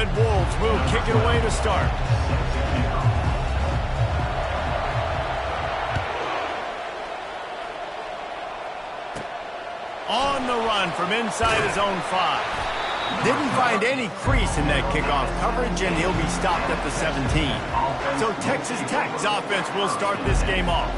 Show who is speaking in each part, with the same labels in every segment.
Speaker 1: Red Wolves will kick it away to start. On the run from inside his own 5. Didn't find any crease in that kickoff coverage, and he'll be stopped at the 17. So Texas Tech's offense will start this game off.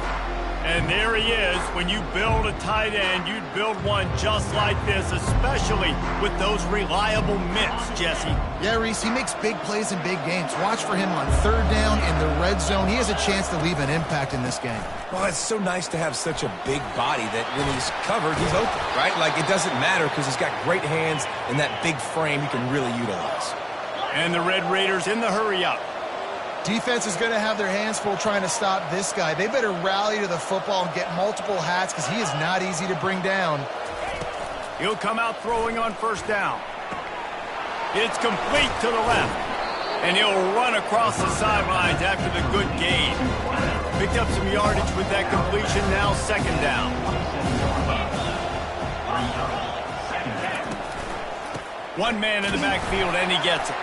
Speaker 1: And there he is. When you build a tight end, you'd build one just like this, especially with those reliable mitts, Jesse.
Speaker 2: Yeah, Reese, he makes big plays in big games. Watch for him on third down in the red zone. He has a chance to leave an impact in this game.
Speaker 3: Well, it's so nice to have such a big body that when he's covered, he's open, right? Like, it doesn't matter because he's got great hands and that big frame he can really utilize.
Speaker 1: And the Red Raiders in the hurry-up.
Speaker 2: Defense is going to have their hands full trying to stop this guy. They better rally to the football and get multiple hats because he is not easy to bring down.
Speaker 1: He'll come out throwing on first down. It's complete to the left. And he'll run across the sidelines after the good gain. Picked up some yardage with that completion, now second down. One man in the backfield, and he gets it.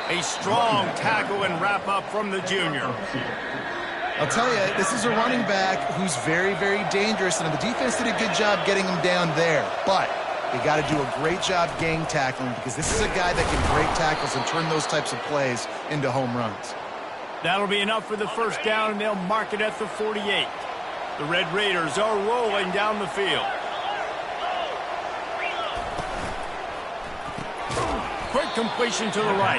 Speaker 1: A strong tackle and wrap-up from the junior.
Speaker 2: I'll tell you, this is a running back who's very, very dangerous, and the defense did a good job getting him down there. But they got to do a great job gang tackling because this is a guy that can break tackles and turn those types of plays into home runs.
Speaker 1: That'll be enough for the first down, and they'll mark it at the 48. The Red Raiders are rolling down the field. Quick completion to the right.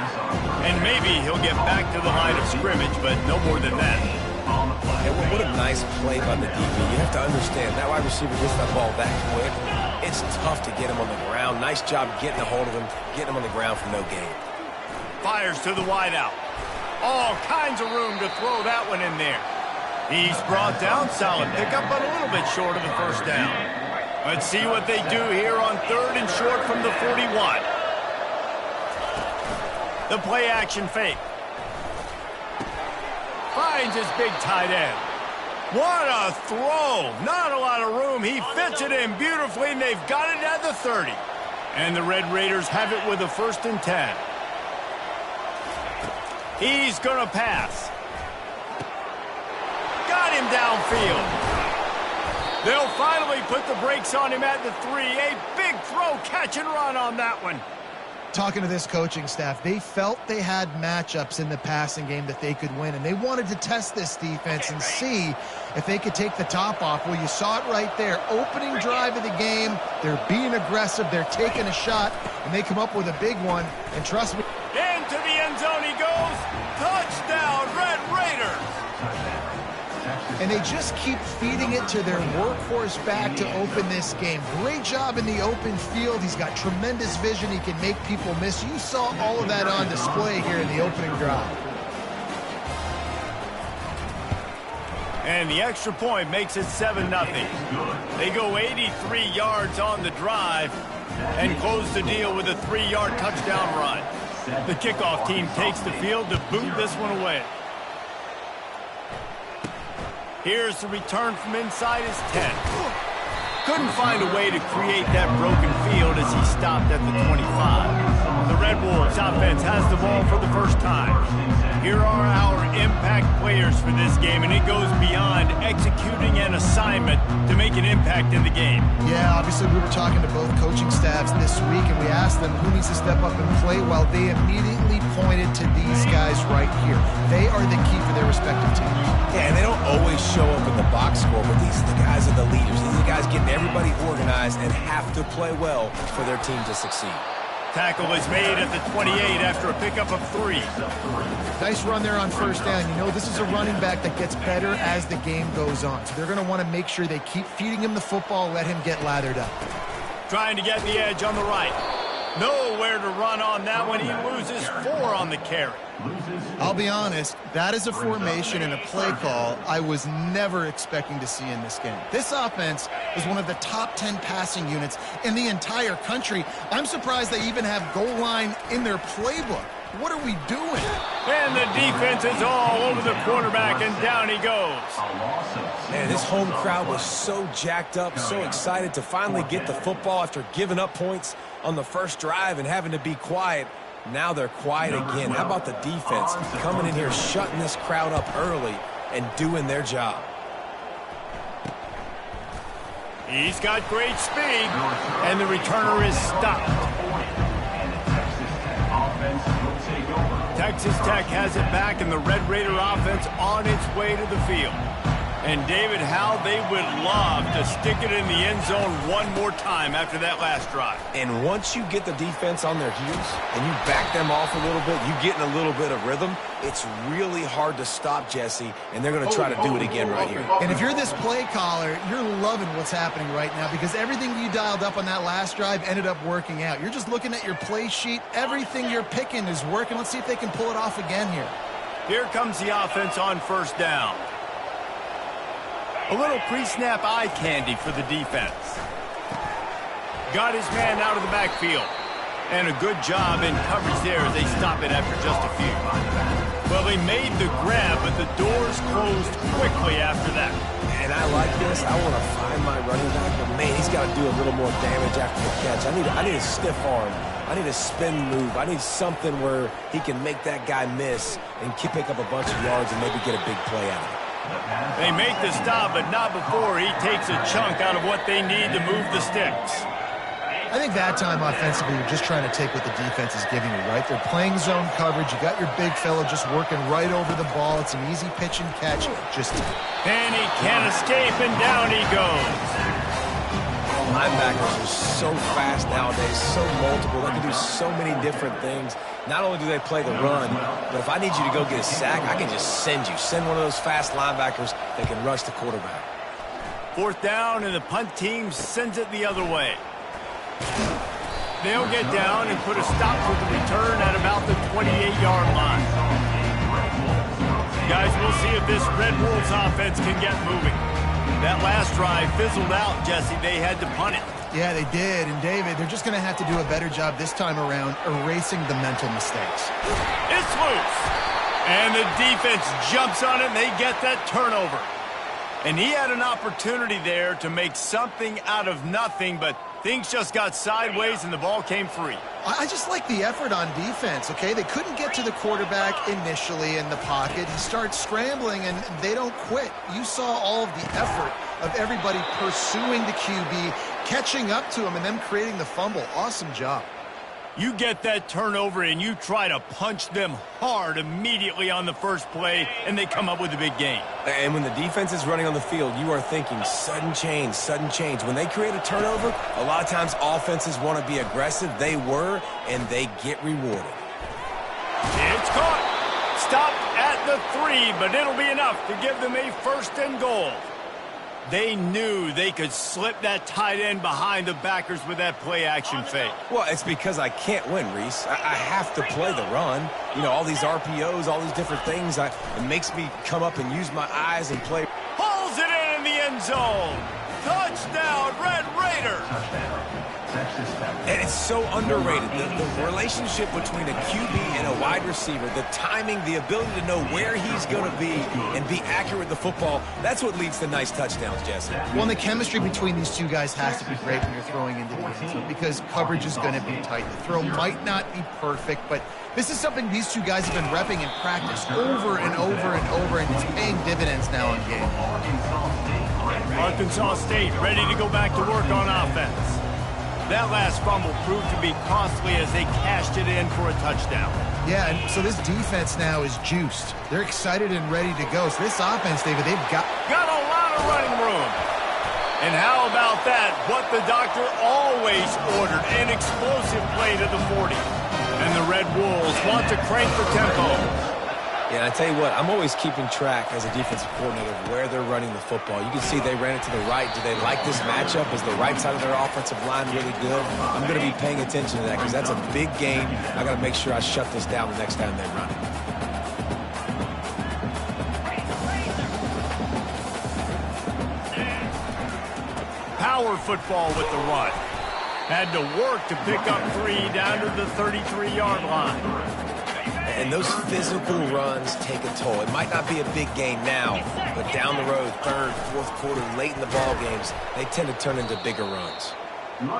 Speaker 1: And maybe he'll get back to the line of scrimmage, but no more than that.
Speaker 3: And what a nice play by the DB. You have to understand, that wide receiver gets that ball that quick. It's tough to get him on the ground. Nice job getting a hold of him, getting him on the ground for no gain.
Speaker 1: Fires to the wideout. All kinds of room to throw that one in there. He's brought down, solid pickup, but a little bit short of the first down. Let's see what they do here on third and short from the 41. The play-action fake. Finds his big tight end. What a throw. Not a lot of room. He fits it in beautifully, and they've got it at the 30. And the Red Raiders have it with a 1st and 10. He's going to pass. Got him downfield. They'll finally put the brakes on him at the 3. A big throw, catch and run on that one.
Speaker 2: Talking to this coaching staff, they felt they had matchups in the passing game that they could win, and they wanted to test this defense and see if they could take the top off. Well, you saw it right there. Opening drive of the game, they're being aggressive, they're taking a shot, and they come up with a big one. And trust me.
Speaker 1: Into the end zone he goes. Touchdown, Red Raiders.
Speaker 2: And they just keep feeding it to their workhorse back to open this game. Great job in the open field. He's got tremendous vision. He can make people miss. You saw all of that on display here in the opening drive.
Speaker 1: And the extra point makes it 7-0. They go 83 yards on the drive and close the deal with a 3-yard touchdown run. The kickoff team takes the field to boot this one away. Here's the return from inside his 10. Couldn't find a way to create that broken field as he stopped at the 25. The Red Wolves offense has the ball for the first time. Here are our impact players for this game, and it goes beyond executing an assignment to make an impact in the game.
Speaker 2: Yeah, obviously we were talking to both coaching staffs this week, and we asked them who needs to step up and play well. They immediately pointed to these guys right here. They are the key for their respective teams.
Speaker 3: Yeah, and they don't always show up in the box score, but these are the guys are the leaders. These are the guys getting everybody organized and have to play well for their team to succeed.
Speaker 1: Tackle is made at the 28 after a pickup of 3.
Speaker 2: Nice run there on first down. You know, this is a running back that gets better as the game goes on. So they're going to want to make sure they keep feeding him the football, let him get lathered up.
Speaker 1: Trying to get the edge on the right. Nowhere to run on that one. He loses 4 on the carry.
Speaker 2: I'll be honest, that is a formation and a play call I was never expecting to see in this game. This offense is one of the top 10 passing units in the entire country. I'm surprised they even have goal line in their playbook. What are we doing?
Speaker 1: And the defense is all over the quarterback, and down he goes.
Speaker 3: Man, this home crowd was so jacked up, so excited to finally get the football after giving up points on the first drive and having to be quiet. Now they're quiet again. How about the defense coming in here, shutting this crowd up early and doing their job?
Speaker 1: He's got great speed, and the returner is stopped. Texas Tech has it back, and the Red Raider offense on its way to the field. And, David, how they would love to stick it in the end zone one more time after that last drive.
Speaker 3: And once you get the defense on their heels and you back them off a little bit, you get in a little bit of rhythm, it's really hard to stop, Jesse, and they're going to try to do it again right here.
Speaker 2: And if you're this play caller, you're loving what's happening right now because everything you dialed up on that last drive ended up working out. You're just looking at your play sheet. Everything you're picking is working. Let's see if they can pull it off again here.
Speaker 1: Here comes the offense on first down. A little pre-snap eye candy for the defense. Got his man out of the backfield. And a good job in coverage there as they stop it after just a few. Well, they made the grab, but the doors closed quickly after that.
Speaker 3: And I like this. I want to find my running back, but, man, he's got to do a little more damage after the catch. I need a stiff arm. I need a spin move. I need something where he can make that guy miss and pick up a bunch of yards and maybe get a big play out of it.
Speaker 1: They make the stop, but not before he takes a chunk out of what they need to move the sticks.
Speaker 2: I think that time offensively, you're just trying to take what the defense is giving you, right? They're playing zone coverage. You got your big fella just working right over the ball. It's an easy pitch and catch.
Speaker 1: And he can't escape, and down he goes.
Speaker 3: Linebackers are so fast nowadays, so multiple. They can do so many different things. Not only do they play the run, but if I need you to go get a sack, I can just send you. Send one of those fast linebackers that can rush the quarterback.
Speaker 1: Fourth down, and the punt team sends it the other way. They'll get down and put a stop to the return at about the 28-yard line. Guys, we'll see if this Red Wolves offense can get moving. That last drive fizzled out, Jesse. They had to punt it.
Speaker 2: Yeah, they did. And, David, they're just going to have to do a better job this time around erasing the mental mistakes.
Speaker 1: It's loose. And the defense jumps on it, and they get that turnover. And he had an opportunity there to make something out of nothing, but things just got sideways, and the ball came free.
Speaker 2: I just like the effort on defense, okay? They couldn't get to the quarterback initially in the pocket. He starts scrambling, and they don't quit. You saw all of the effort of everybody pursuing the QB, catching up to him, and then creating the fumble. Awesome job.
Speaker 1: You get that turnover, and you try to punch them hard immediately on the first play, and they come up with a big gain.
Speaker 3: And when the defense is running on the field, you are thinking sudden change, sudden change. When they create a turnover, a lot of times offenses want to be aggressive. They were, and they get rewarded.
Speaker 1: It's caught. Stopped at the 3, but it'll be enough to give them a first and goal. They knew they could slip that tight end behind the backers with that play-action fake.
Speaker 3: Well, it's because I can't win, Reese. I have to play the run. You know, all these RPOs, all these different things, it makes me come up and use my eyes and play.
Speaker 1: Pulls it in the end zone. Touchdown, Red Raider.
Speaker 3: And it's so underrated. The relationship between a QB and a wide receiver, the timing, the ability to know where he's going to be and be accurate with the football, that's what leads to nice touchdowns, Jesse.
Speaker 2: Well, and the chemistry between these two guys has to be great when you're throwing into the end zone because coverage is going to be tight. The throw might not be perfect, but this is something these two guys have been repping in practice over and over and over, and it's paying dividends now in game.
Speaker 1: Arkansas State ready to go back to work on offense. That last fumble proved to be costly as they cashed it in for a touchdown.
Speaker 2: Yeah, and so this defense now is juiced. They're excited and ready to go. So this offense, David, they've got
Speaker 1: a lot of running room. And how about that? What the doctor always ordered, an explosive play to the 40. And the Red Wolves want to crank the tempo.
Speaker 3: Yeah, I tell you what, I'm always keeping track as a defensive coordinator of where they're running the football. You can see they ran it to the right. Do they like this matchup? Is the right side of their offensive line really good? I'm going to be paying attention to that because that's a big game. I got to make sure I shut this down the next time they run it.
Speaker 1: Power football with the run. Had to work to pick up 3 down to the 33-yard line.
Speaker 3: And those physical runs take a toll. It might not be a big game now, but down the road, third, fourth quarter, late in the ball games, they tend to turn into bigger runs.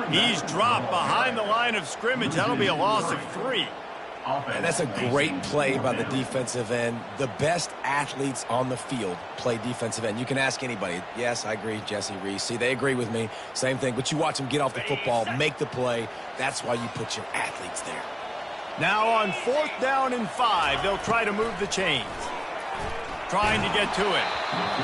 Speaker 1: He's dropped behind the line of scrimmage. That'll be a loss of 3.
Speaker 3: And that's a great play by the defensive end. The best athletes on the field play defensive end. You can ask anybody. Yes, I agree, Jesse Reese. See, they agree with me. Same thing. But you watch them get off the football, make the play. That's why you put your athletes there.
Speaker 1: Now on 4th down and 5, they'll try to move the chains. Trying to get to it.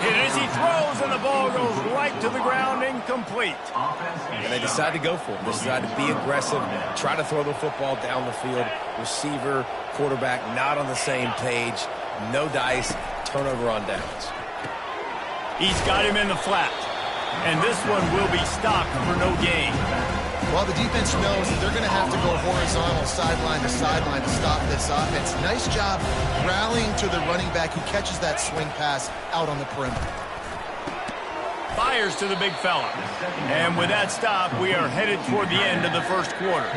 Speaker 1: It is, he throws, and the ball goes right to the ground, incomplete.
Speaker 3: And they decide to go for it. They decide to be aggressive, try to throw the football down the field. Receiver, quarterback, not on the same page. No dice, turnover on downs.
Speaker 1: He's got him in the flat. And this one will be stopped for no gain.
Speaker 2: Well, the defense knows that they're going to have to go horizontal sideline to stop this offense. Nice job rallying to the running back who catches that swing pass out on the perimeter.
Speaker 1: Fires to the big fella. And with that stop, we are headed toward the end of the first quarter.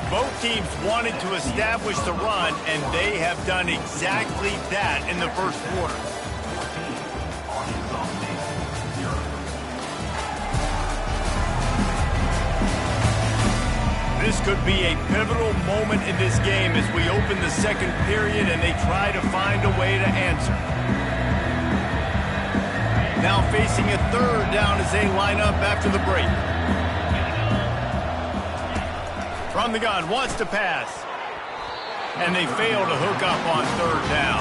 Speaker 1: Both teams wanted to establish the run, and they have done exactly that in the first quarter. This could be a pivotal moment in this game as we open the second period and they try to find a way to answer. Now facing a 3rd down as they line up after the break. From the gun, wants to pass. And they fail to hook up on 3rd down.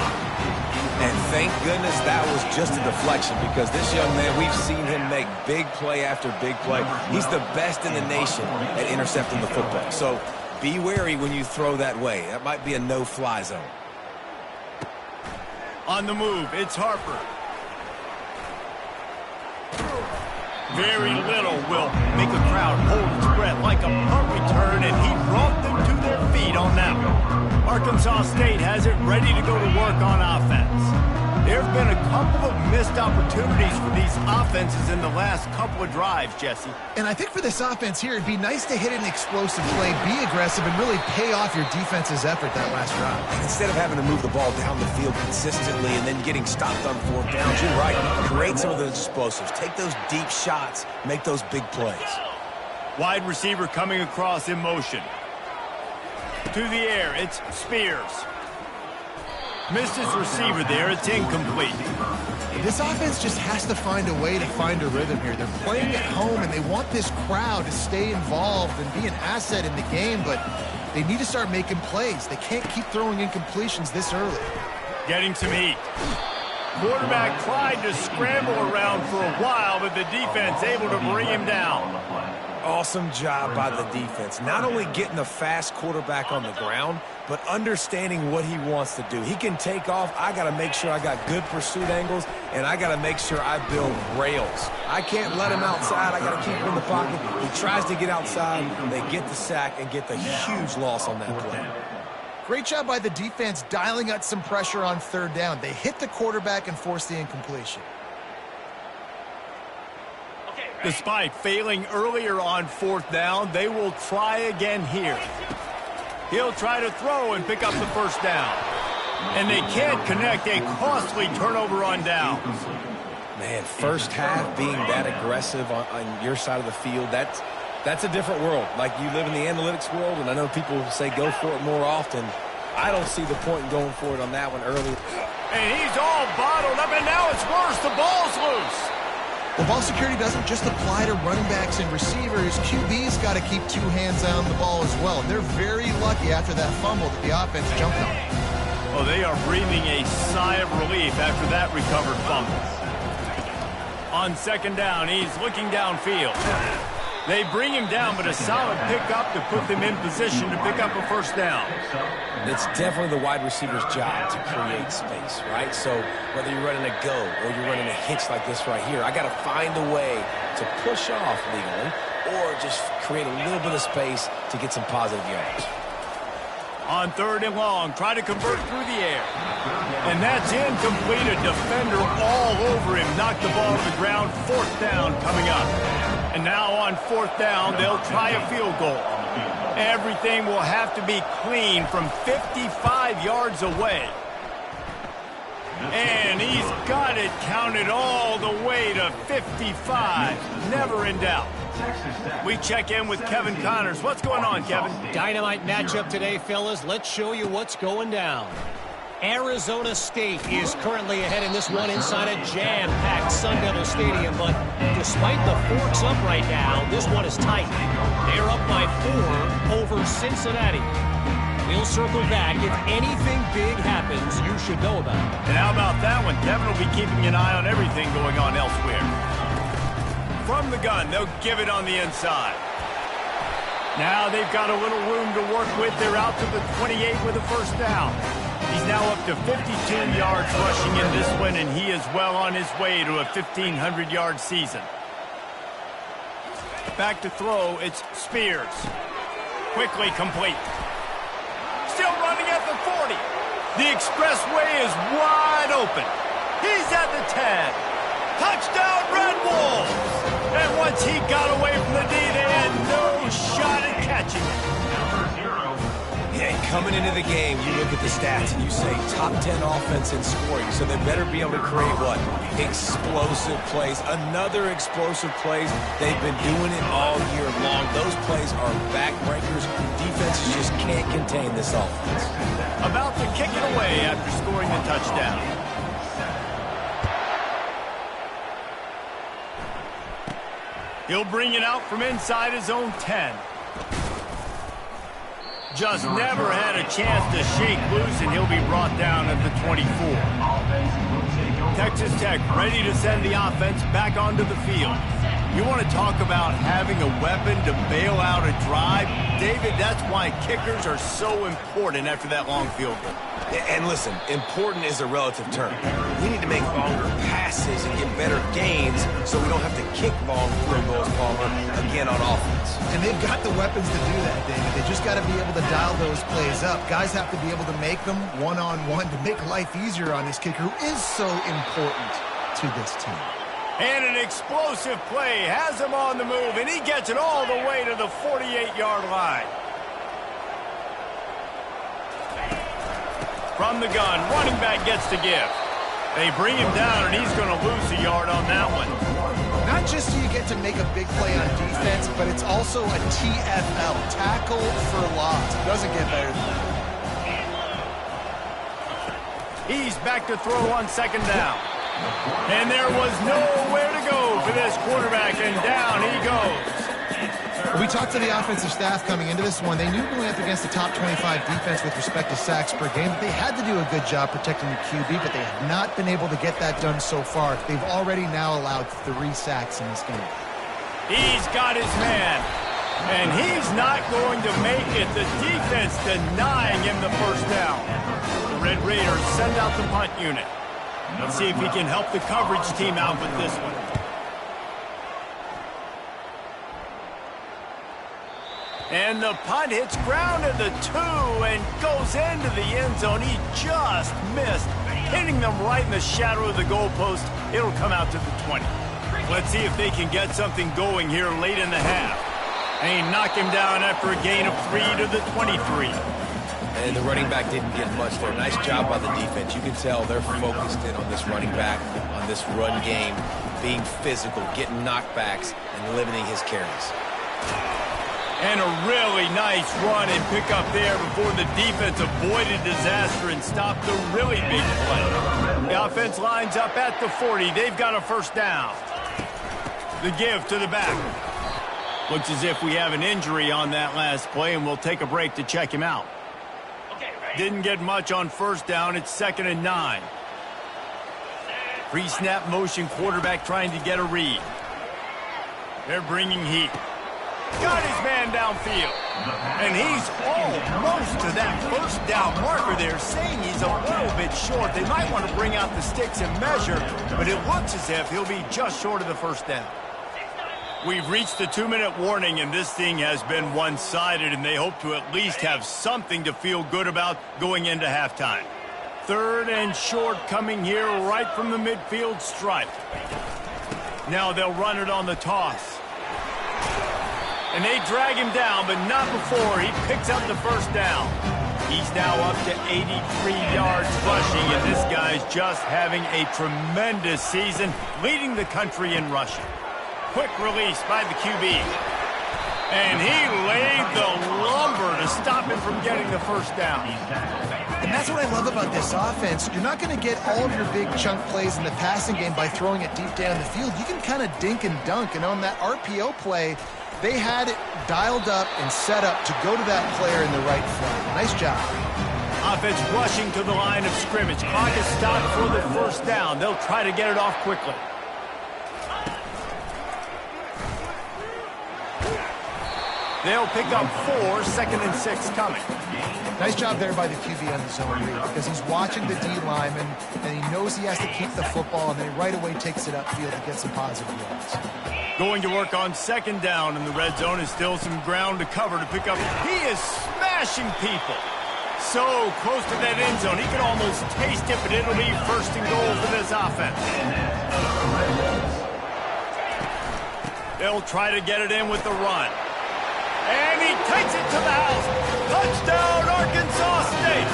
Speaker 3: And thank goodness that was just a deflection, because this young man, we've seen him make big play after big play. He's the best in the nation at intercepting the football. So be wary when you throw that way. That might be a no-fly zone.
Speaker 1: On the move, it's Harper. Very little will make a crowd hold its breath like a punt return, and he brought them to their feet on that one. Arkansas State has it ready to go to work on offense. There have been a couple of missed opportunities for these offenses in the last couple of drives, Jesse.
Speaker 2: And I think for this offense here, it'd be nice to hit an explosive play, be aggressive, and really pay off your defense's effort that last drive.
Speaker 3: Instead of having to move the ball down the field consistently and then getting stopped on 4th downs, you're right. Create some of those explosives. Take those deep shots. Make those big plays.
Speaker 1: Wide receiver coming across in motion. To the air, it's Spears. Missed his receiver there. It's incomplete.
Speaker 2: This offense just has to find a way to find a rhythm here. They're playing at home, and they want this crowd to stay involved and be an asset in the game, but they need to start making plays. They can't keep throwing incompletions this early.
Speaker 1: Getting some heat. Quarterback tried to scramble around for a while, but the defense able to bring him down.
Speaker 3: Awesome job by the defense. Not only getting a fast quarterback on the ground, but understanding what he wants to do. He can take off. I got to make sure I got good pursuit angles, and I got to make sure I build rails. I can't let him outside. I got to keep him in the pocket. He tries to get outside. They get the sack and get the huge loss on that play.
Speaker 2: Great job by the defense dialing out some pressure on 3rd down. They hit the quarterback and forced the incompletion.
Speaker 1: Despite failing earlier on 4th down, they will try again here. He'll try to throw and pick up the 1st down. And they can't connect, a costly turnover on downs.
Speaker 3: Man, first half being that aggressive on your side of the field, that's a different world. Like, you live in the analytics world, and I know people say go for it more often. I don't see the point in going for it on that one early.
Speaker 1: And he's all bottled up, and now it's worse. The ball's loose.
Speaker 2: Well, ball security doesn't just apply to running backs and receivers. QB's got to keep 2 hands on the ball as well. They're very lucky after that fumble that the offense jumped on.
Speaker 1: Oh, they are breathing a sigh of relief after that recovered fumble. On 2nd down, he's looking downfield. They bring him down, but a solid pickup to put them in position to pick up a 1st down.
Speaker 3: It's definitely the wide receiver's job to create space, right? So whether you're running a go or you're running a hitch like this right here, I got to find a way to push off legally or just create a little bit of space to get some positive yards.
Speaker 1: On 3rd and long, try to convert through the air. And that's incomplete. A defender all over him. Knocked the ball to the ground. 4th down coming up. And now on 4th down, they'll try a field goal. Everything will have to be clean from 55 yards away. And he's got it counted all the way to 55. Never in doubt. We check in with Kevin Connors. What's going on, Kevin?
Speaker 4: Dynamite matchup today, fellas. Let's show you what's going down. Arizona State is currently ahead in this one inside a jam-packed Sun Devil Stadium, but despite the forks up right now, this one is tight. They're up by 4 over Cincinnati. We'll circle back. If anything big happens, you should know about it.
Speaker 1: And how about that one? Kevin will be keeping an eye on everything going on elsewhere. From the gun, they'll give it on the inside. Now they've got a little room to work with. They're out to the 28 with a first down. He's now up to 52 yards rushing in this one, and he is well on his way to a 1,500-yard season. Back to throw, it's Spears. Quickly complete. Still running at the 40. The expressway is wide open. He's at the 10. Touchdown, Red Wolves! And once he got away from the D, they had no shot at catching it.
Speaker 3: Yeah, coming into the game, you look at the stats and you say top 10 offense in scoring, so they better be able to create what? Explosive plays. Another explosive plays. They've been doing it all year long. Those plays are backbreakers. Defenses just can't contain this offense.
Speaker 1: About to kick it away after scoring the touchdown. He'll bring it out from inside his own 10. Just never had a chance to shake loose, and he'll be brought down at the 24. Texas Tech ready to send the offense back onto the field. You want to talk about having a weapon to bail out a drive? David, that's why kickers are so important after that long field goal.
Speaker 3: And listen, important is a relative term. We need to make longer passes and get better gains so we don't have to kick long field goals, Palmer, again on offense.
Speaker 2: And they've got the weapons to do that, David. They just got to be able to dial those plays up. Guys have to be able to make them one-on-one to make life easier on this kicker, who is so important to this team.
Speaker 1: And an explosive play has him on the move, and he gets it all the way to the 48-yard line. From the gun, running back gets to give. They bring him down, and he's going to lose a yard on that one.
Speaker 2: Not just do you get to make a big play on defense, but it's also a TFL, tackle for loss. It doesn't get better than that.
Speaker 1: He's back to throw on second down. And there was nowhere to go for this quarterback, and down he goes.
Speaker 2: We talked to the offensive staff coming into this one. They knew going up against the top 25 defense with respect to sacks per game. They had to do a good job protecting the QB, but they have not been able to get that done so far. They've already now allowed 3 sacks in this game.
Speaker 1: He's got his man, and he's not going to make it. The defense denying him the first down. The Red Raiders send out the punt unit. Let's see if he can help the coverage team out with this one. And the punt hits ground at the 2 and goes into the end zone. He just missed, hitting them right in the shadow of the goalpost. It'll come out to the 20. Let's see if they can get something going here late in the half. And he knocked him down after a gain of 3 to the 23.
Speaker 3: And the running back didn't get much there. Nice job by the defense. You can tell they're focused in on this running back, on this run game, being physical, getting knockbacks, and limiting his carries.
Speaker 1: And a really nice run and pick up there before the defense avoided disaster and stopped the really big play. The offense lines up at the 40. They've got a first down. The give to the back. Looks as if we have an injury on that last play, and we'll take a break to check him out. Didn't get much on first down. It's 2nd and 9. Pre-snap motion quarterback trying to get a read. They're bringing heat. Got his man downfield. And he's almost to that first down marker there, saying he's a little bit short. They might want to bring out the sticks and measure, but it looks as if he'll be just short of the first down. We've reached the 2-minute warning, and this thing has been one-sided, and they hope to at least have something to feel good about going into halftime. 3rd and short coming here right from the midfield stripe. Now they'll run it on the toss. And they drag him down, but not before he picks up the first down. He's now up to 83 yards rushing, and this guy's just having a tremendous season, leading the country in rushing. Quick release by the QB. And he laid the lumber to stop him from getting the first down.
Speaker 2: And that's what I love about this offense. You're not going to get all of your big chunk plays in the passing game by throwing it deep down the field. You can kind of dink and dunk. And on that RPO play, they had it dialed up and set up to go to that player in the right flank. Nice job.
Speaker 1: Offense rushing to the line of scrimmage. Clock is stopped for the first down. They'll try to get it off quickly. They'll pick up 4, 2nd and 6 coming.
Speaker 2: Nice job there by the QB on the zone read because he's watching the D lineman and he knows he has to keep the football, and then he right away takes it upfield to get some positive yards.
Speaker 1: Going to work on 2nd down in the red zone is still some ground to cover to pick up. He is smashing people. So close to that end zone. He can almost taste it, but it'll be 1st and goal for this offense. They'll try to get it in with the run. And he takes it to the house. Touchdown, Arkansas State.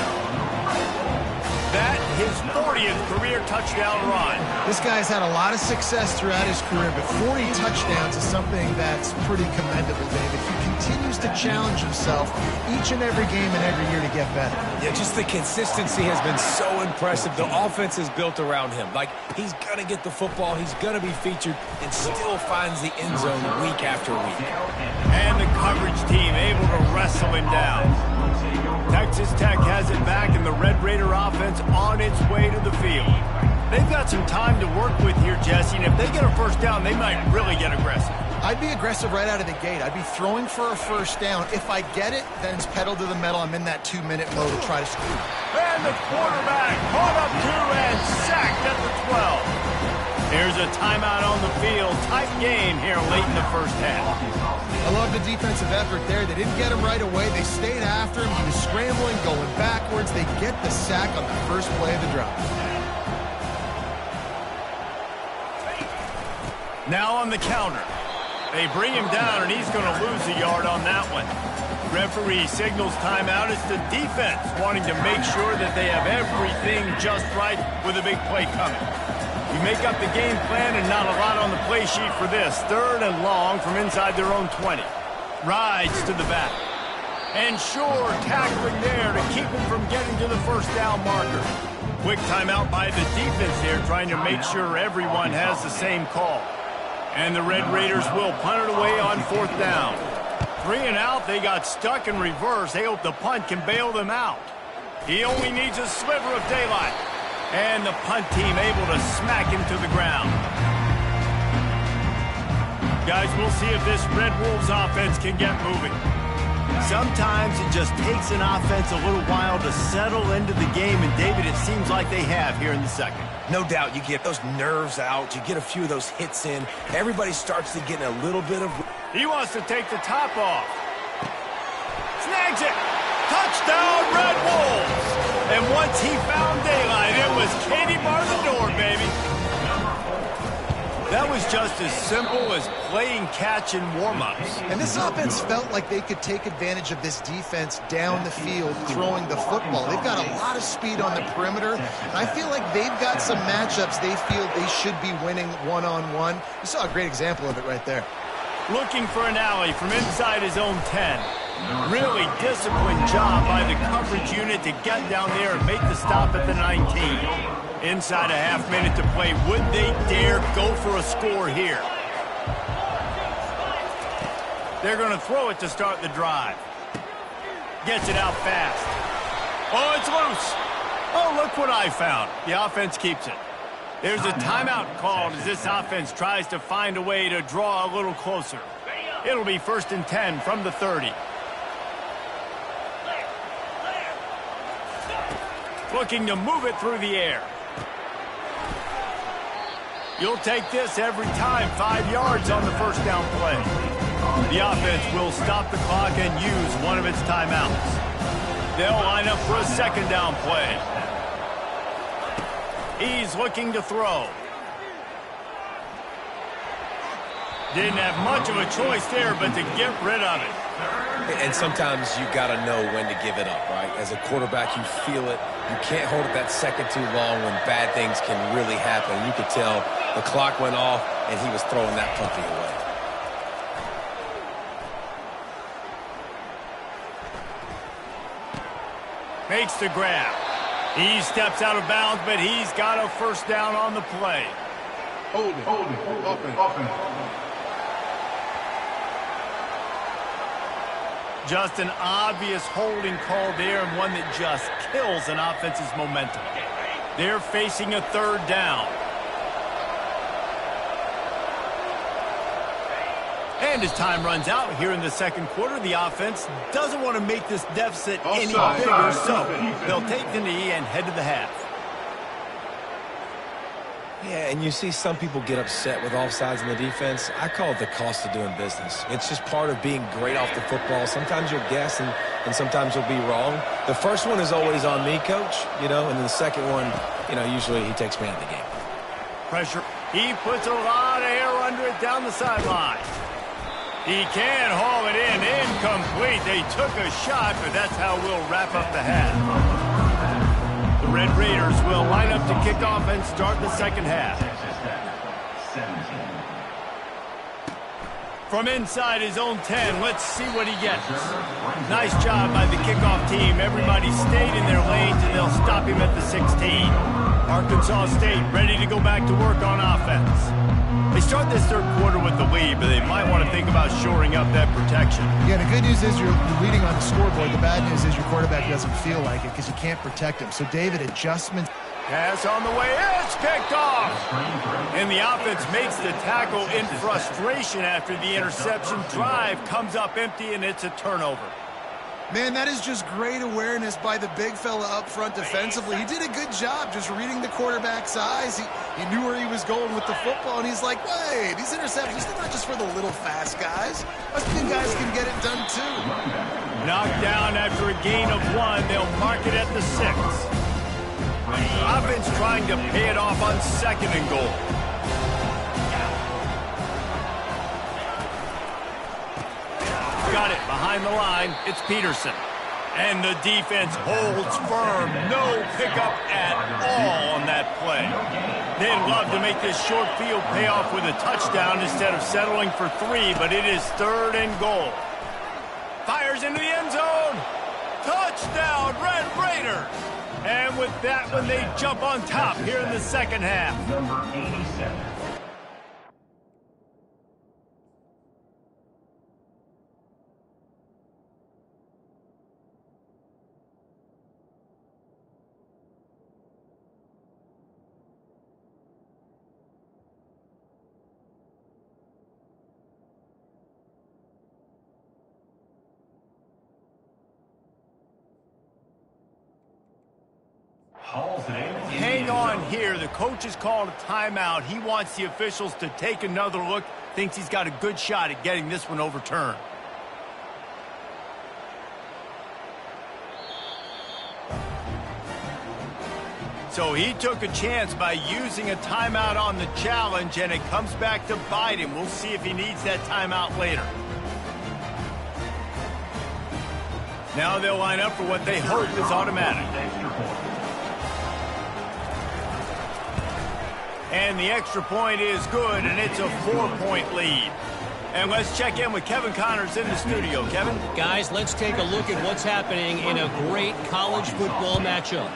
Speaker 1: That his 40th career touchdown run.
Speaker 2: This guy's had a lot of success throughout his career, but 40 touchdowns is something that's pretty commendable, David. He continues to challenge himself each and every game and every year to get better.
Speaker 3: Yeah, just the consistency has been so impressive. The offense is built around him. Like, he's going to get the football, he's going to be featured, and still finds the end zone week after week.
Speaker 1: And the coverage team able to wrestle him down. Texas Tech has it back, and the Red Raider offense on its way to the field. They've got some time to work with here, Jesse, and if they get a first down, they might really get aggressive.
Speaker 2: I'd be aggressive right out of the gate. I'd be throwing for a first down. If I get it, then it's pedal to the metal. I'm in that 2-minute mode to try to scoop.
Speaker 1: And the quarterback caught up to and sacked at the 12. Here's a timeout on the field. Tight game here late in the first half.
Speaker 2: I love the defensive effort there. They didn't get him right away. They stayed after him. He was scrambling, going backwards. They get the sack on the first play of the drive.
Speaker 1: Now on the counter. They bring him down, and he's going to lose a yard on that one. Referee signals timeout. It's the defense wanting to make sure that they have everything just right with a big play coming. You make up the game plan and not a lot on the play sheet for this. 3rd and long from inside their own 20. Rides to the back. And sure, tackling there to keep him from getting to the first down marker. Quick timeout by the defense here, trying to make sure everyone has the same call. And the Red Raiders will punt it away on 4th down. 3 and out, they got stuck in reverse. They hope the punt can bail them out. He only needs a sliver of daylight. And the punt team able to smack him to the ground. Guys, we'll see if this Red Wolves offense can get moving. Sometimes it just takes an offense a little while to settle into the game, and David, it seems like they have here in the second.
Speaker 3: No doubt, you get those nerves out, you get a few of those hits in, everybody starts to get a little bit of...
Speaker 1: He wants to take the top off. Snags it! Touchdown, Red Wolves! And once he found daylight, it was Katie bar the door, baby. That was just as simple as playing catch in warm-ups.
Speaker 2: And this offense felt like they could take advantage of this defense down the field throwing the football. They've got a lot of speed on the perimeter, and I feel like they've got some matchups they feel they should be winning one-on-one. You saw a great example of it right there.
Speaker 1: Looking for an alley from inside his own 10. Really disciplined job by the coverage unit to get down there and make the stop at the 19. Inside a half minute to play. Would they dare go for a score here? They're going to throw it to start the drive. Gets it out fast. Oh, it's loose. Oh, look what I found. The offense keeps it. There's a timeout called as this offense tries to find a way to draw a little closer. It'll be 1st and 10 from the 30. Looking to move it through the air. You'll take this every time. 5 yards on the first down play. The offense will stop the clock and use one of its timeouts. They'll line up for a 2nd down play. He's looking to throw. Didn't have much of a choice there, but to get rid of it.
Speaker 3: And sometimes you got to know when to give it up, right? As a quarterback, you feel it. You can't hold it that second too long when bad things can really happen. You could tell the clock went off, and he was throwing that puppy away.
Speaker 1: Makes the grab. He steps out of bounds, but he's got a first down on the play.
Speaker 5: Hold it. Open.
Speaker 1: Just an obvious holding call there, and one that just kills an offense's momentum. They're facing a third down. And as time runs out here in the second quarter, the offense doesn't want to make this deficit any bigger, so they'll take the knee and head to the half.
Speaker 3: Yeah, and you see some people get upset with offsides in the defense. I call it the cost of doing business. It's just part of being great off the football. Sometimes you'll guess and sometimes you'll be wrong. The first one is always on me, Coach, and then the second one, usually he takes me out of the game.
Speaker 1: Pressure. He puts a lot of air under it down the sideline. He can haul it in. Incomplete. They took a shot, but that's how we'll wrap up the half. The Red Raiders will line up to kick off and start the second half. From inside his own 10, let's see what he gets. Nice job by the kickoff team. Everybody stayed in their lanes, and they'll stop him at the 16. Arkansas State ready to go back to work on offense. They start this third quarter with the lead, but they might want to think about shoring up that protection.
Speaker 2: Yeah, the good news is you're leading on the scoreboard. The bad news is your quarterback doesn't feel like it because you can't protect him. So, David, adjustments.
Speaker 1: Pass on the way. It's picked off. And the offense makes the tackle in frustration after the interception. Drive comes up empty, and it's a turnover.
Speaker 2: Man, that is just great awareness by the big fella up front defensively. He did a good job just reading the quarterback's eyes. He knew where he was going with the football, and he's like, wait, these interceptions, they're not just for the little fast guys. Us big guys can get it done too.
Speaker 1: Knocked down after a gain of 1. They'll mark it at the 6. Offense trying to pay it off on second and goal. Got it behind the line. It's Peterson. And the defense holds firm. No pickup at all on that play. They'd love to make this short field pay off with a touchdown instead of settling for 3, but it is third and goal. Fires into the end zone. Touchdown, Red Raiders. And with that one, they jump on top here in the second half.
Speaker 6: Number 87.
Speaker 1: Hang on here. The coach has called a timeout. He wants the officials to take another look. Thinks he's got a good shot at getting this one overturned. So he took a chance by using a timeout on the challenge, and it comes back to bite him. We'll see if he needs that timeout later. Now they'll line up for what they hope is automatic. And the extra point is good, and it's a 4-point lead. And let's check in with Kevin Connors in the studio. Kevin?
Speaker 4: Guys, let's take a look at what's happening in a great college football matchup.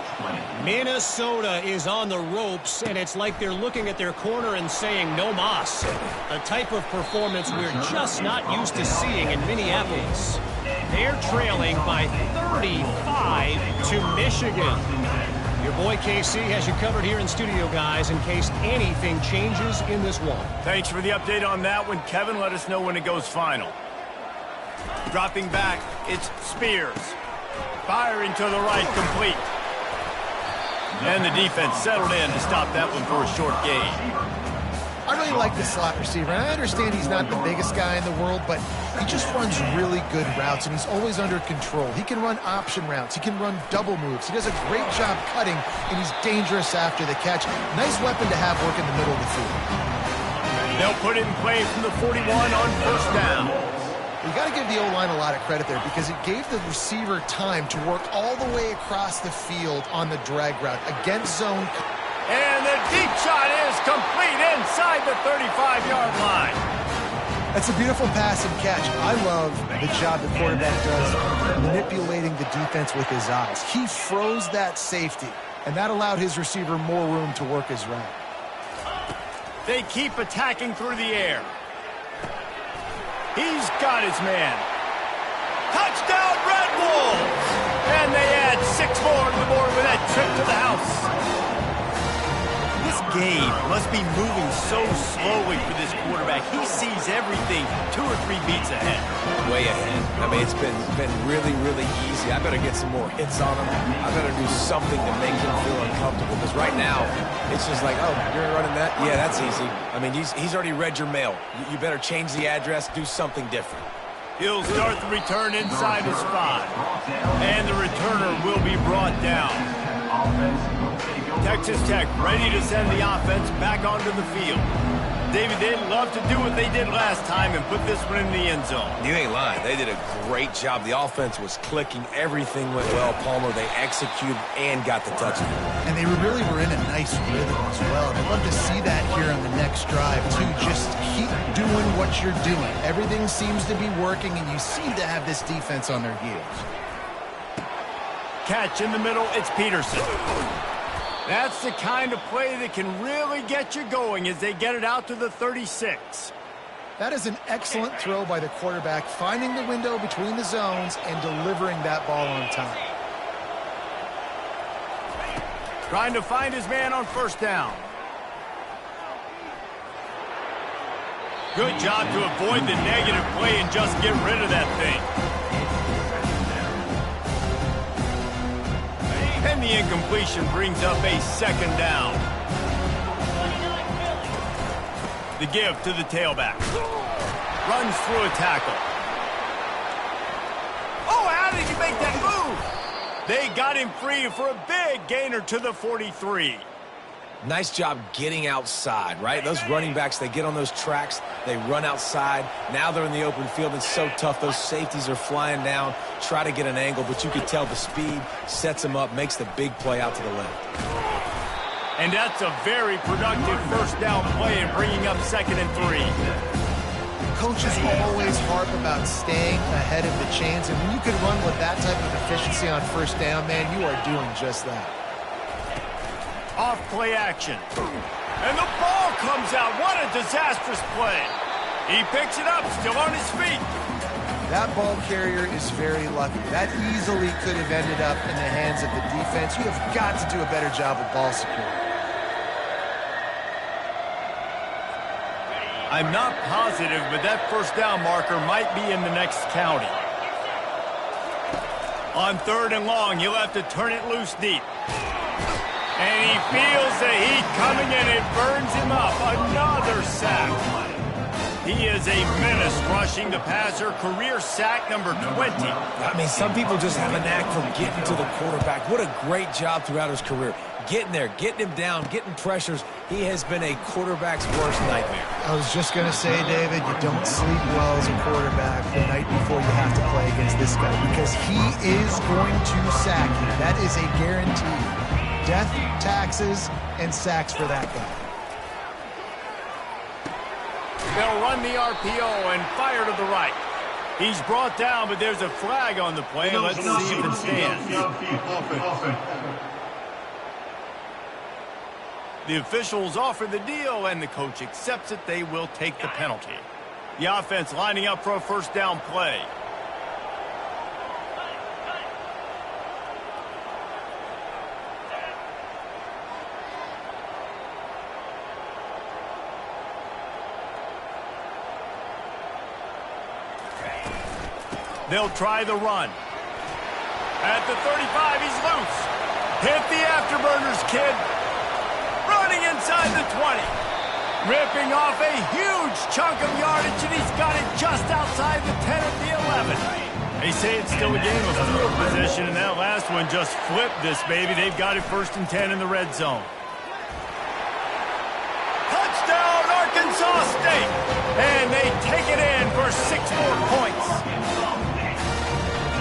Speaker 4: Minnesota is on the ropes, and it's like they're looking at their corner and saying, no mas. A type of performance we're just not used to seeing in Minneapolis. They're trailing by 35 to Michigan. Your boy KC has you covered here in studio, guys, in case anything changes in this one.
Speaker 1: Thanks for the update on that one, Kevin. Let us know when it goes final. Dropping back, it's Spears. Firing to the right, complete. And the defense settled in to stop that one for a short gain.
Speaker 2: I really like this slot receiver, and I understand he's not the biggest guy in the world, but he just runs really good routes, and he's always under control. He can run option routes. He can run double moves. He does a great job cutting, and he's dangerous after the catch. Nice weapon to have work in the middle of the field.
Speaker 1: They'll put it in play from the 41 on first down.
Speaker 2: You got to give the O-line a lot of credit there because it gave the receiver time to work all the way across the field on the drag route against zone.
Speaker 1: And the deep shot is complete inside the 35-yard line.
Speaker 2: That's a beautiful pass and catch. I love the job the quarterback does manipulating the defense with his eyes. He froze that safety, and that allowed his receiver more room to work his route.
Speaker 1: They keep attacking through the air. He's got his man. Touchdown, Red Wolves! And they add 6 more to the board with that trip to the house. This game must be moving so slowly for this quarterback. He sees everything 2 or 3 beats ahead.
Speaker 3: Way ahead. I mean, it's been really, really easy. I better get some more hits on him. I better do something to make him feel uncomfortable. Because right now, it's just like, oh, you're running that? Yeah, that's easy. I mean, he's already read your mail. You better change the address, do something different.
Speaker 1: He'll start the return inside his 5. And the returner will be brought down. Texas Tech ready to send the offense back onto the field. David, they'd love to do what they did last time and put this one in the end zone.
Speaker 3: You ain't lying. They did a great job. The offense was clicking. Everything went well. Palmer, they executed and got the touchdown.
Speaker 2: And they really were in a nice rhythm as well. I'd love to see that here on the next drive, too. Just keep doing what you're doing. Everything seems to be working, and you seem to have this defense on their heels.
Speaker 1: Catch in the middle, it's Peterson. That's the kind of play that can really get you going as they get it out to the 36.
Speaker 2: That is an excellent throw by the quarterback, finding the window between the zones and delivering that ball on time.
Speaker 1: Trying to find his man on first down. Good job to avoid the negative play and just get rid of that thing. And the incompletion brings up a 2nd down. The give to the tailback. Runs through a tackle. Oh, how did he make that move? They got him free for a big gainer to the 43.
Speaker 3: Nice job getting outside, right? Those running backs, they get on those tracks, they run outside. Now they're in the open field. It's so tough. Those safeties are flying down, try to get an angle, but you can tell the speed sets them up, makes the big play out to the left.
Speaker 1: And that's a very productive first down play and bringing up 2nd and 3.
Speaker 2: Coaches always harp about staying ahead of the chains, and when you can run with that type of efficiency on first down, man, you are doing just that.
Speaker 1: Off play action. And the ball comes out. What a disastrous play. He picks it up, still on his feet.
Speaker 2: That ball carrier is very lucky. That easily could have ended up in the hands of the defense. You have got to do a better job with ball security.
Speaker 1: I'm not positive, but that first down marker might be in the next county. On 3rd and long, he'll have to turn it loose deep. And he feels the heat coming and it burns him up. Another sack. He is a menace rushing the passer. Career sack number 20.
Speaker 3: I mean, some people just have a knack for getting to the quarterback. What a great job throughout his career. Getting there, getting him down, getting pressures. He has been a quarterback's worst nightmare.
Speaker 2: I was just going to say, David, you don't sleep well as a quarterback the night before you have to play against this guy because he is going to sack you. That is a guarantee. Death, taxes, and sacks for that guy.
Speaker 1: They'll run the RPO and fire to the right. He's brought down, but there's a flag on the play. Let's see if it stands. The officials offer the deal, and the coach accepts it. They will take the penalty. The offense lining up for a first down play. They'll try the run. At the 35, he's loose. Hit the afterburners, kid. Running inside the 20. Ripping off a huge chunk of yardage, and he's got it just outside the 10 at the 11. They say it's still a game of field position, and that last one just flipped this baby. They've got it 1st and 10 in the red zone. Touchdown, Arkansas! Arkansas State. And they take it in for 6 more points.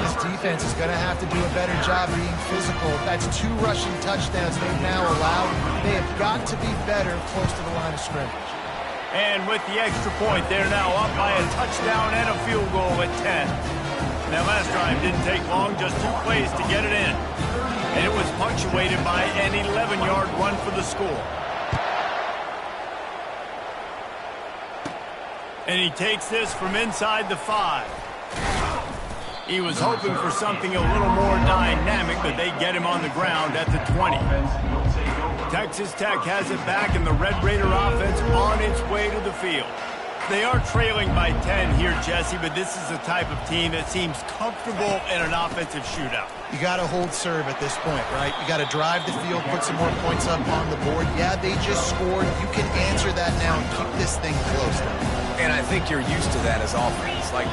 Speaker 2: This defense is going to have to do a better job being physical. That's 2 rushing touchdowns they've now allowed. They have got to be better close to the line of scrimmage.
Speaker 1: And with the extra point, they're now up by a touchdown and a field goal at 10. That last drive didn't take long, just 2 plays to get it in. And it was punctuated by an 11-yard run for the score. And he takes this from inside the 5. He was hoping for something a little more dynamic, but they get him on the ground at the 20. Texas Tech has it back, and the Red Raider offense on its way to the field. They are trailing by 10 here, Jesse, but this is the type of team that seems comfortable in an offensive shootout.
Speaker 2: You got to hold serve at this point, right? You got to drive the field, put some more points up on the board. Yeah, they just scored. You can answer that now and keep this thing close.
Speaker 3: And I think you're used to that as offense. Like,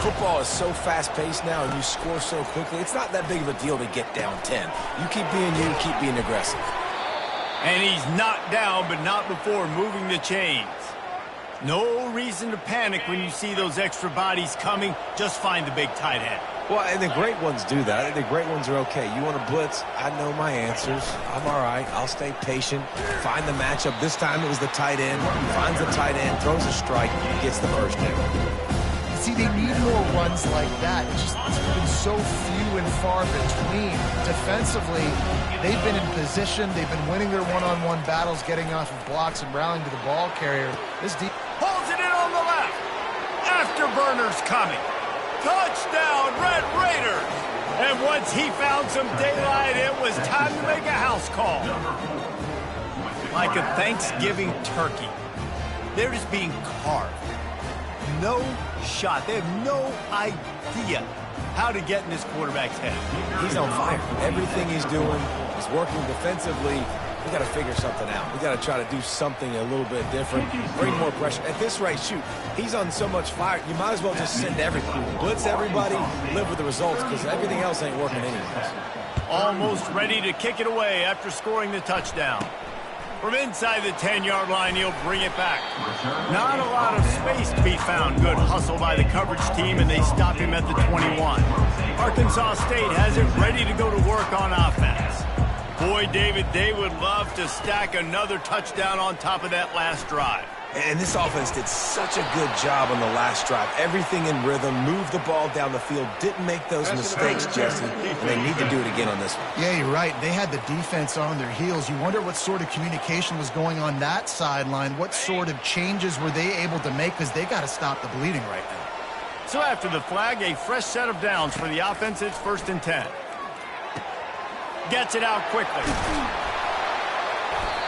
Speaker 3: football is so fast-paced now and you score so quickly, it's not that big of a deal to get down 10. You keep being aggressive.
Speaker 1: And he's knocked down, but not before moving the chains. No reason to panic when you see those extra bodies coming. Just find the big tight end.
Speaker 3: Well, and the great ones do that. I think the great ones are okay. You want to blitz? I know my answers. I'm all right. I'll stay patient. Find the matchup. This time it was the tight end. Finds the tight end, throws a strike, gets the first down.
Speaker 2: See, they need more runs like that. It's been so few and far between. Defensively, they've been in position. They've been winning their one-on-one battles, getting off of blocks and rallying to the ball carrier. This deep
Speaker 1: holds it in on the left. Afterburners coming. Touchdown, Red Raiders. And once he found some daylight, it was time to make a house call. Like a Thanksgiving turkey. They're just being carved. No shot. They have no idea how to get in this quarterback's head.
Speaker 3: He's on fire. Everything he's doing is working defensively. We got to figure something out. We got to try to do something a little bit different. Bring more pressure. At this rate, shoot, he's on so much fire, you might as well just send everything. Blitz everybody, live with the results, because everything else ain't working anyways.
Speaker 1: Almost ready to kick it away after scoring the touchdown. From inside the 10-yard line, he'll bring it back. Not a lot of space to be found. Good hustle by the coverage team, and they stop him at the 21. Arkansas State has it ready to go to work on offense. Boy, David, they would love to stack another touchdown on top of that last drive.
Speaker 3: And this offense did such a good job on the last drive. Everything in rhythm, moved the ball down the field, didn't make those mistakes, Jesse, and they need to do it again on this one.
Speaker 2: Yeah, you're right. They had the defense on their heels. You wonder what sort of communication was going on that sideline. What sort of changes were they able to make, because they got to stop the bleeding right now.
Speaker 1: So after the flag, a fresh set of downs for the offense. It's 1st and 10. Gets it out quickly.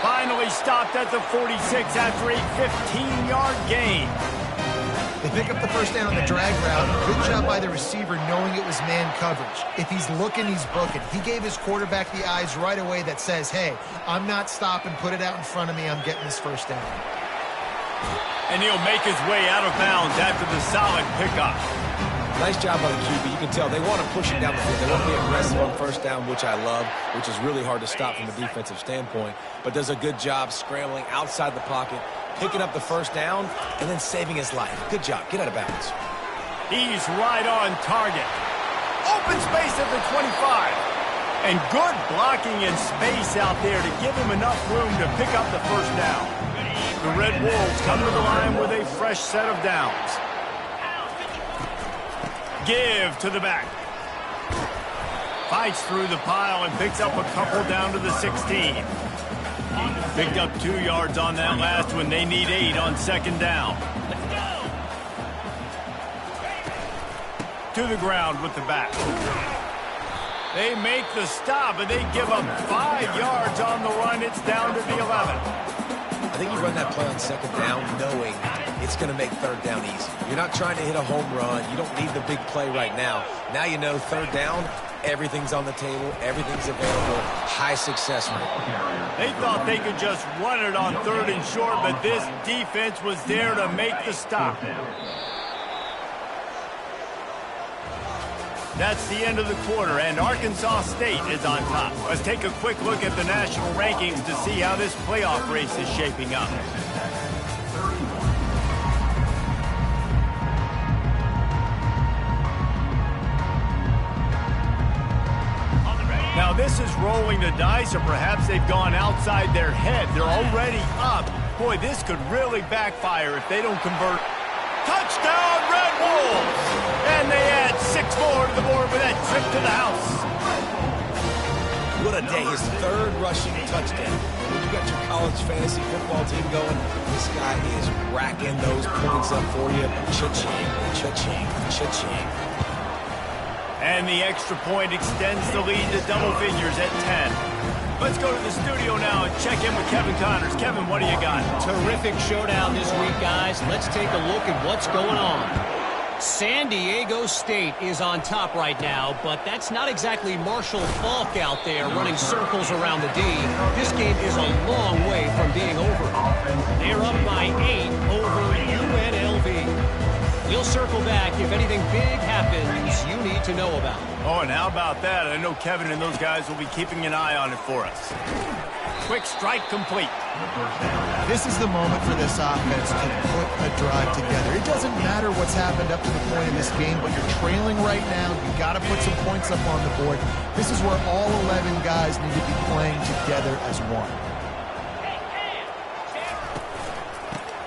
Speaker 1: Finally stopped at the 46 after a 15-yard gain.
Speaker 2: They pick up the first down on the drag route. Good job by the receiver knowing it was man coverage. If he's looking, he's booking. He gave his quarterback the eyes right away that says, hey, I'm not stopping. Put it out in front of me. I'm getting this first down.
Speaker 1: And he'll make his way out of bounds after the solid pickup.
Speaker 3: Nice job by the QB. You can tell they want to push it down the field. They want to be aggressive on first down, which I love, which is really hard to stop from a defensive standpoint, but does a good job scrambling outside the pocket, picking up the first down, and then saving his life. Good job. Get out of bounds.
Speaker 1: He's right on target. Open space at the 25. And good blocking and space out there to give him enough room to pick up the first down. The Red Wolves come to the line with a fresh set of downs. Give to the back. Fights through the pile and picks up a couple down to the 16. Picked up 2 yards on that last one. They need 8 on 2nd down. To the ground with the back. They make the stop, and they give up 5 yards on the run. It's down to the 11.
Speaker 3: I think you run that play on 2nd down knowing it's going to make 3rd down easy. You're not trying to hit a home run. You don't need the big play right now. Now you know 3rd down, everything's on the table, everything's available, high success rate.
Speaker 1: They thought they could just run it on 3rd and short, but this defense was there to make the stop. That's the end of the quarter, and Arkansas State is on top. Let's take a quick look at the national rankings to see how this playoff race is shaping up. Now this is rolling the dice, or perhaps they've gone outside their head. They're already up. Boy, this could really backfire if they don't convert. Touchdown, Red Wolves! And they add 6 more to the board with that trip to the house.
Speaker 3: What a day. His 3rd rushing touchdown. When you got your college fantasy football team going, this guy is racking those points up for you. Cha-ching, cha-ching, cha-ching.
Speaker 1: And the extra point extends the lead to double figures at 10. Let's go to the studio now and check in with Kevin Connors. Kevin, what do you got?
Speaker 4: Terrific showdown this week, guys. Let's take a look at what's going on. San Diego State is on top right now, but that's not exactly Marshall Faulk out there running circles around the D. This game is a long way from being over. They're up by 8 over UNLV. We'll circle back if anything big happens you need to know about.
Speaker 1: Oh, and how about that? I know Kevin and those guys will be keeping an eye on it for us. Quick strike complete.
Speaker 2: This is the moment for this offense to put a drive together. It doesn't matter what's happened up to the point in this game, but you're trailing right now. You've got to put some points up on the board. This is where all 11 guys need to be playing together as one.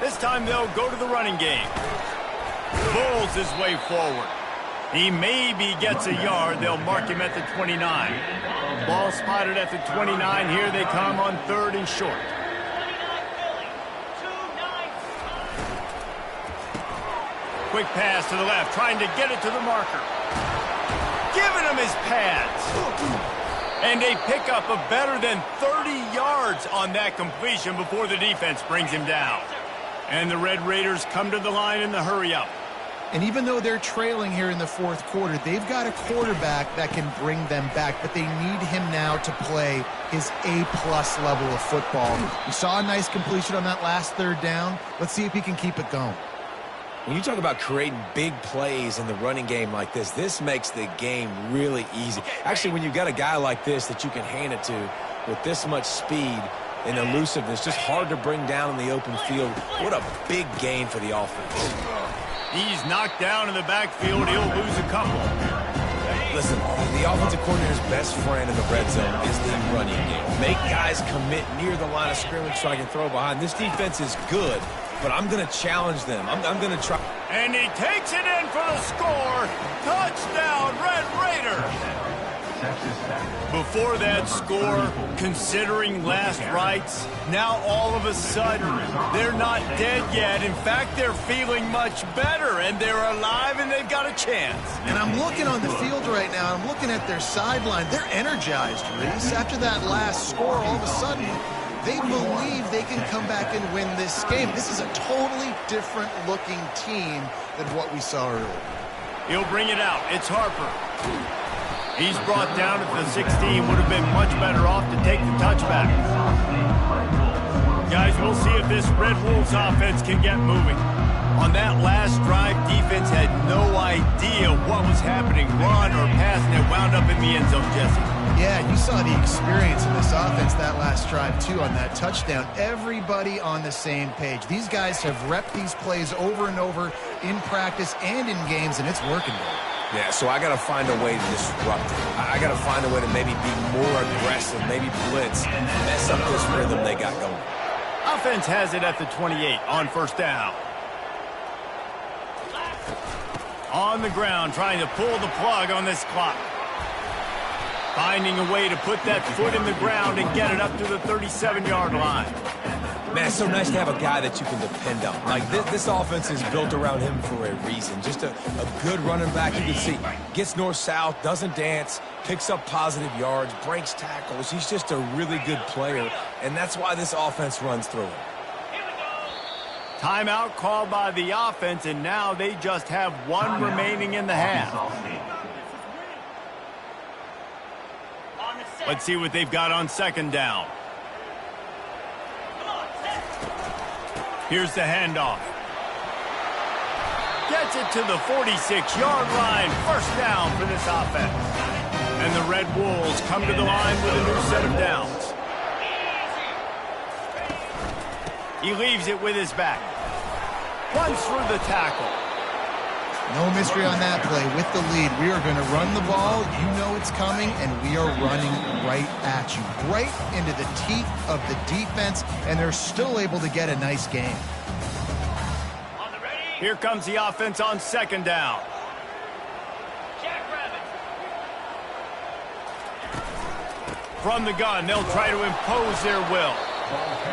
Speaker 1: This time they'll go to the running game. Bulls his way forward. He maybe gets a yard. They'll mark him at the 29. Ball spotted at the 29. Here they come on 3rd and short. Quick pass to the left, trying to get it to the marker. Giving him his pads. And a pickup of better than 30 yards on that completion before the defense brings him down. And the Red Raiders come to the line in the hurry-up.
Speaker 2: And even though they're trailing here in the 4th quarter, they've got a quarterback that can bring them back, but they need him now to play his A-plus level of football. We saw a nice completion on that last 3rd down. Let's see if he can keep it going.
Speaker 3: When you talk about creating big plays in the running game like this makes the game really easy. Actually, when you've got a guy like this that you can hand it to with this much speed and elusiveness, just hard to bring down in the open field. What a big gain for the offense.
Speaker 1: He's knocked down in the backfield. He'll lose a couple.
Speaker 3: Listen, the offensive coordinator's best friend in the red zone is the running game. Make guys commit near the line of scrimmage so I can throw behind. This defense is good, but I'm going to challenge them. I'm going to try.
Speaker 1: And he takes it in for the score. Touchdown, Red Raiders. Before that score, considering last rites, now all of a sudden, they're not dead yet. In fact, they're feeling much better, and they're alive, and they've got a chance.
Speaker 2: And I'm looking on the field right now. I'm looking at their sideline. They're energized, Reese. After that last score, all of a sudden, they believe they can come back and win this game. This is a totally different-looking team than what we saw earlier.
Speaker 1: He'll bring it out. It's Harper. He's brought down at the 16. Would have been much better off to take the touchback. Guys, we'll see if this Red Wolves offense can get moving. On that last drive, defense had no idea what was happening, run or pass, and it wound up in the end zone, Jesse.
Speaker 2: Yeah, you saw the experience in this offense that last drive, too, on that touchdown. Everybody on the same page. These guys have repped these plays over and over in practice and in games, and it's working.
Speaker 3: Yeah, so I got to find a way to disrupt it. I got to find a way to maybe be more aggressive, maybe blitz, mess up this rhythm they got going.
Speaker 1: Offense has it at the 28 on 1st down. On the ground, trying to pull the plug on this clock. Finding a way to put that foot in the ground and get it up to the 37-yard line.
Speaker 3: Man, it's so nice to have a guy that you can depend on. Like, this offense is built around him for a reason. Just a good running back. You can see, gets north-south, doesn't dance, picks up positive yards, breaks tackles. He's just a really good player, and that's why this offense runs through him.
Speaker 1: Timeout called by the offense, and now they just have one remaining in the half. Let's see what they've got on 2nd down. Here's the handoff. Gets it to the 46-yard line. 1st down for this offense. And the Red Wolves come to the line with a new set of downs. He leaves it with his back. Runs through the tackle.
Speaker 2: No mystery on that play. With the lead, we are going to run the ball. You know it's coming, and we are running right at you, right into the teeth of the defense, and they're still able to get a nice game.
Speaker 1: Here comes the offense on second down. From the gun, they'll try to impose their will.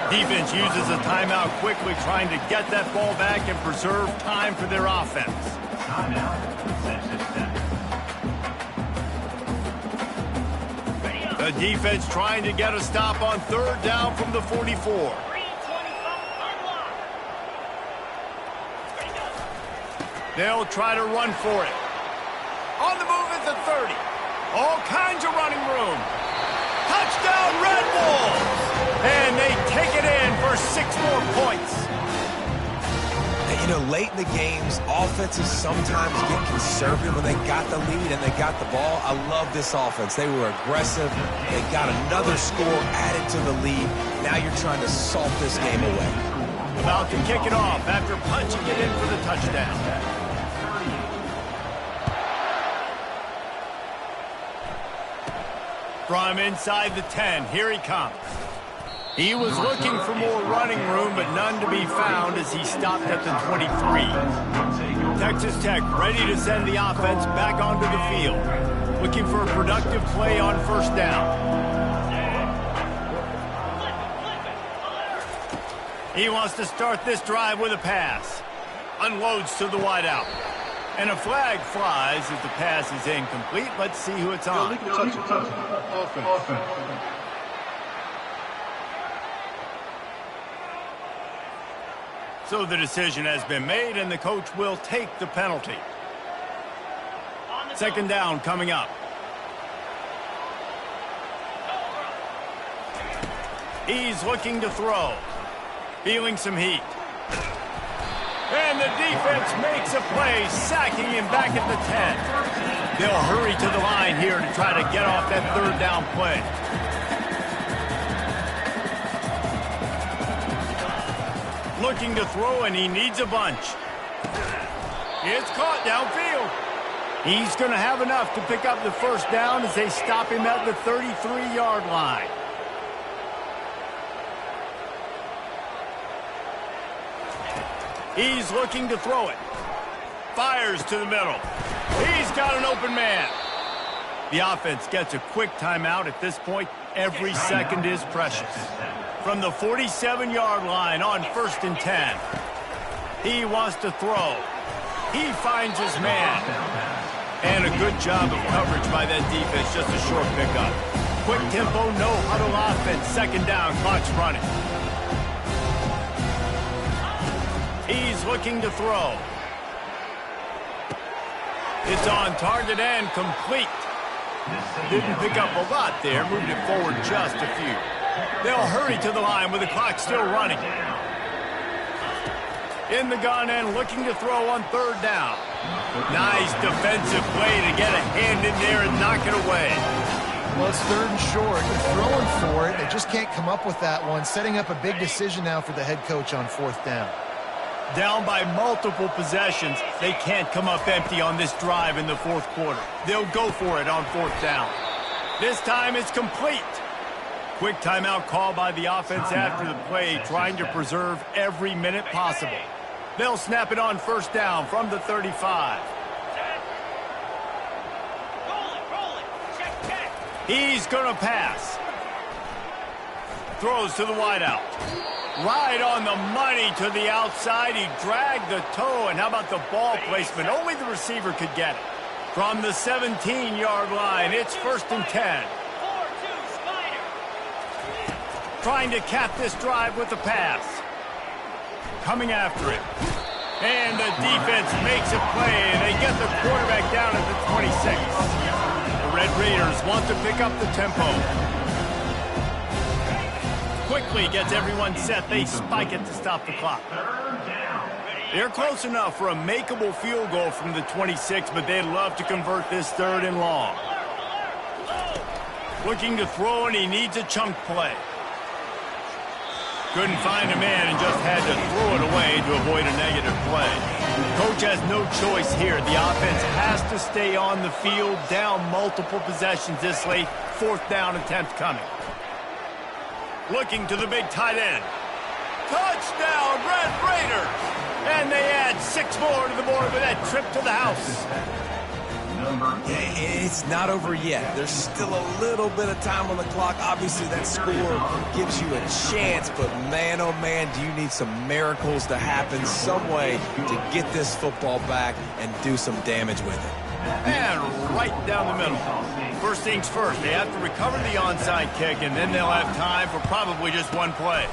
Speaker 1: Defense uses a timeout quickly, trying to get that ball back and preserve time for their offense. The defense trying to get a stop on third down from the 44. They'll try to run for it. On the move at the 30. All kinds of running room. Touchdown, Red Wolves! And they take it in for 6 more points.
Speaker 3: You know, late in the games, offenses sometimes get conservative when they got the lead and they got the ball. I love this offense. They were aggressive. They got another score added to the lead. Now you're trying to salt this game away.
Speaker 1: About to kick it off after punching it in for the touchdown. From inside the 10, here he comes. He was looking for more running room, but none to be found as he stopped at the 23. Texas Tech ready to send the offense back onto the field. Looking for a productive play on first down. He wants to start this drive with a pass. Unloads to the wideout. And a flag flies as the pass is incomplete. Let's see who it's on.
Speaker 5: Offense.
Speaker 1: So the decision has been made, and the coach will take the penalty. Second down coming up. He's looking to throw. Feeling some heat. And the defense makes a play, sacking him back at the 10. They'll hurry to the line here to try to get off that third down play. Looking to throw, and he needs a bunch. It's caught downfield. He's going to have enough to pick up the first down as they stop him at the 33-yard line. He's looking to throw it. Fires to the middle. He's got an open man. The offense gets a quick timeout at this point. Every second is precious. From the 47-yard line on 1st and 10. He wants to throw. He finds his man. And a good job of coverage by that defense. Just a short pickup. Quick tempo, no huddle offense. Second down, clock's running. He's looking to throw. It's on target and complete. Didn't pick up a lot there. Moved it forward just a few. They'll hurry to the line with the clock still running. In the gun and looking to throw on third down. Nice defensive play to get a hand in there and knock it away.
Speaker 2: Well, it's third and short. They're throwing for it. They just can't come up with that one. Setting up a big decision now for the head coach on fourth down.
Speaker 1: Down by multiple possessions, they can't come up empty on this drive in the fourth quarter. They'll go for it on fourth down. This time it's complete. Quick timeout call by the offense after the play, trying to preserve every minute possible. They'll snap it on first down from the 35. He's going to pass. Throws to the wideout. Right on the money to the outside. He dragged the toe, and how about the ball placement? Only the receiver could get it. From the 17-yard line, it's 1st and 10. Trying to cap this drive with the pass. Coming after it. And the defense makes a play, and they get the quarterback down at the 26. The Red Raiders want to pick up the tempo. Quickly gets everyone set. They spike it to stop the clock. They're close enough for a makeable field goal from the 26, but they'd love to convert this third and long. Looking to throw, and he needs a chunk play. Couldn't find a man and just had to throw it away to avoid a negative play. Coach has no choice here. The offense has to stay on the field, down multiple possessions this late. 4th down attempt coming. Looking to the big tight end. Touchdown, Red Raiders! And they add 6 more to the board with that trip to the house.
Speaker 3: It's not over yet. There's still a little bit of time on the clock. Obviously, that score gives you a chance, but man, oh man, do you need some miracles to happen some way to get this football back and do some damage with it.
Speaker 1: And right down the middle. First things first, they have to recover the onside kick, and then they'll have time for probably just one play.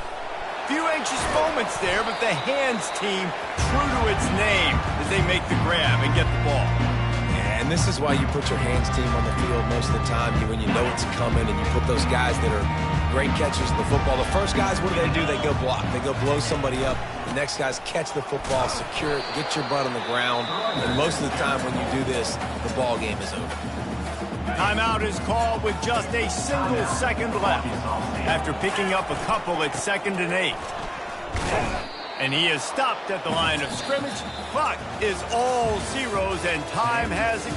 Speaker 1: Few anxious moments there, but the hands team true to its name as they make the grab and get the ball.
Speaker 3: And this is why you put your hands team on the field most of the time when you know it's coming, and you put those guys that are great catchers of the football. The first guys, what do? They go block. They go blow somebody up. The next guys catch the football, secure it, get your butt on the ground. And most of the time when you do this, the ball game is over.
Speaker 1: Timeout is called with just a single second left. After picking up a couple at 2nd and 8. And he is stopped at the line of scrimmage. Clock is all zeros and time has